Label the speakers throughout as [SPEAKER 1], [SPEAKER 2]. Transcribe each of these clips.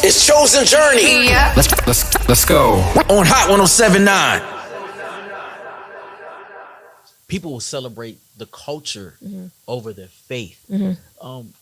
[SPEAKER 1] It's Chosen Journey.
[SPEAKER 2] Yeah.
[SPEAKER 3] Let's go.
[SPEAKER 1] On Hot 107.9.
[SPEAKER 4] People will celebrate the culture over their faith. Can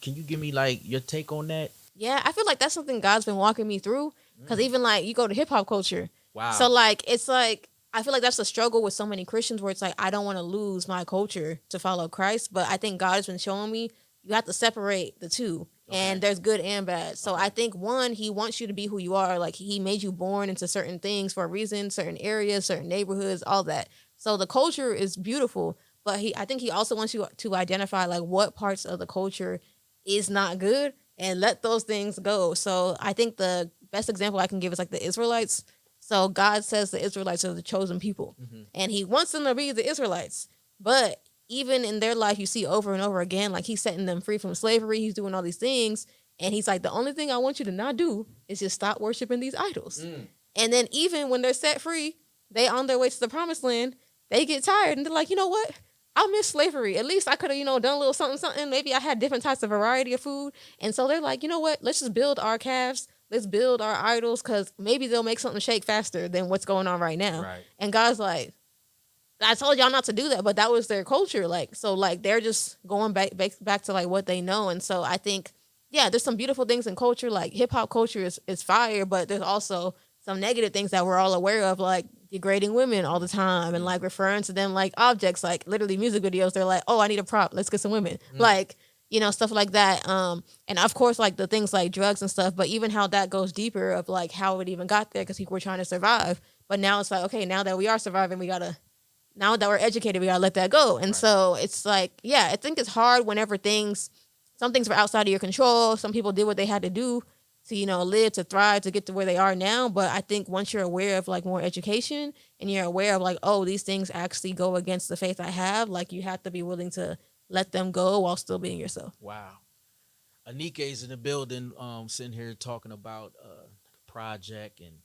[SPEAKER 4] you give me like your take on that?
[SPEAKER 5] Yeah, I feel like that's something God's been walking me through. Because even like you go to hip hop culture.
[SPEAKER 4] Wow.
[SPEAKER 5] So like it's like I feel like that's a struggle with so many Christians where it's like I don't want to lose my culture to follow Christ. But I think God has been showing me you have to separate the two. And there's good and bad. So I think one, he wants you to be who you are. Like he made you born into certain things for a reason, certain areas, certain neighborhoods, all that. So the culture is beautiful, but I think he also wants you to identify like what parts of the culture is not good and let those things go. So I think the best example I can give is like the Israelites. So God says the Israelites are the chosen people, and he wants them to be the Israelites. But even in their life, you see over and over again, like he's setting them free from slavery. He's doing all these things. And he's like, the only thing I want you to not do is just stop worshiping these idols. And then even when they're set free, they on their way to the promised land, they get tired and they're like, you know what? I miss slavery. At least I could have, done a little something. Maybe I had different types of variety of food. And so they're like, you know what? Let's just build our calves. Let's build our idols because maybe they'll make something shake faster than what's going on right now.
[SPEAKER 4] Right.
[SPEAKER 5] And God's like, I told y'all not to do that, but that was their culture. Like, so like they're just going back to like what they know. And so I think, yeah, there's some beautiful things in culture. Like hip hop culture is fire, but there's also some negative things that we're all aware of, like degrading women all the time and like referring to them like objects, like literally music videos. They're like, oh, I need a prop. Let's get some women. Like, stuff like that. And of course, like the things like drugs and stuff, but even how that goes deeper of like how it even got there because people were trying to survive. But now it's like, okay, now that we are surviving, now that we're educated, we gotta let that go. And so it's like, yeah, I think it's hard whenever some things were outside of your control. Some people did what they had to do to, live, to thrive, to get to where they are now. But I think once you're aware of like more education and you're aware of like, oh, these things actually go against the faith I have, like you have to be willing to let them go while still being yourself.
[SPEAKER 4] Wow. Anike is in the building, sitting here talking about the project and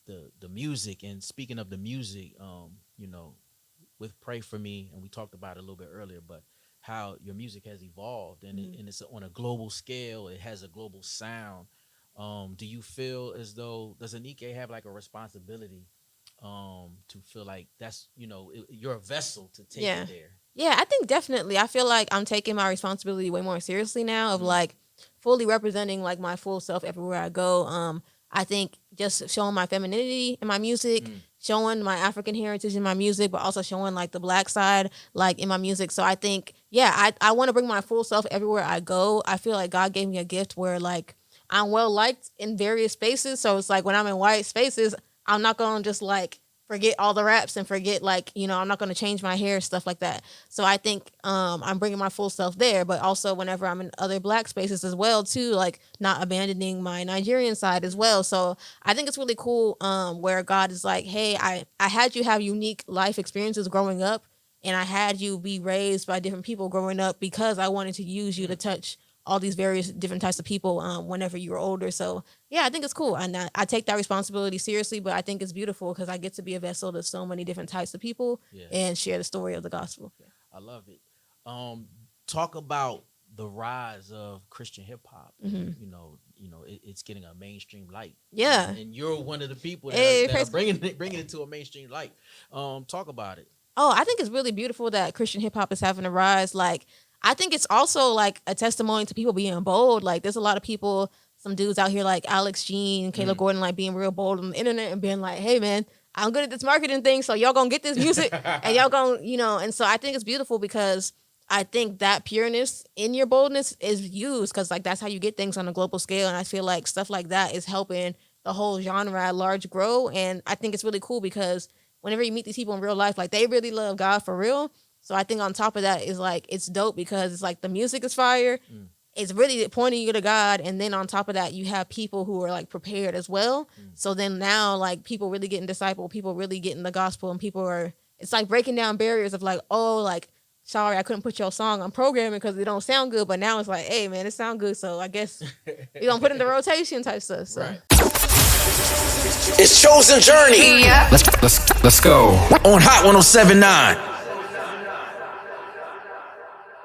[SPEAKER 4] the music. And speaking of the music, with Pray For Me, and we talked about it a little bit earlier, but how your music has evolved and, and it's on a global scale. It has a global sound. Do you feel as though, does Anike have like a responsibility to feel like that's, you're a vessel to take it there?
[SPEAKER 5] Yeah, I think definitely. I feel like I'm taking my responsibility way more seriously now of like fully representing like my full self everywhere I go. I think just showing my femininity in my music, showing my African heritage in my music, but also showing like the Black side like in my music. So I think, I want to bring my full self everywhere I go. I feel like God gave me a gift where like I'm well liked in various spaces. So it's like when I'm in white spaces, I'm not going to just like forget all the raps and forget like, I'm not going to change my hair, stuff like that. So I think I'm bringing my full self there, but also whenever I'm in other Black spaces as well too, like not abandoning my Nigerian side as well. So I think it's really cool where God is like, hey, I had you have unique life experiences growing up and I had you be raised by different people growing up because I wanted to use you to touch all these various different types of people whenever you were older. So yeah, I think it's cool. And I take that responsibility seriously, but I think it's beautiful because I get to be a vessel to so many different types of people and share the story of the gospel.
[SPEAKER 4] I love it. Talk about the rise of Christian hip hop. It's getting a mainstream light.
[SPEAKER 5] Yeah.
[SPEAKER 4] And you're one of the people that are bringing it to a mainstream light. Talk about it.
[SPEAKER 5] Oh, I think it's really beautiful that Christian hip hop is having a rise. Like, I think it's also like a testimony to people being bold. Like there's a lot of people, some dudes out here like Alex G and Caleb Gordon, like being real bold on the internet and being like, hey man, I'm good at this marketing thing. So y'all gonna get this music and y'all gonna, and so I think it's beautiful because I think that pureness in your boldness is used because like that's how you get things on a global scale. And I feel like stuff like that is helping the whole genre at large grow. And I think it's really cool because whenever you meet these people in real life, like they really love God for real. So I think on top of that is like, it's dope because it's like the music is fire. It's really pointing you to God. And then on top of that, you have people who are like prepared as well. So then now like people really getting discipled, people really getting the gospel and it's like breaking down barriers of like, oh, like, sorry, I couldn't put your song on programming because it don't sound good. But now it's like, hey man, it sound good. So I guess we gonna put in the rotation type stuff. So.
[SPEAKER 4] Right.
[SPEAKER 1] It's Chosen Journey.
[SPEAKER 2] Yeah.
[SPEAKER 3] Let's go.
[SPEAKER 1] On Hot 107.9.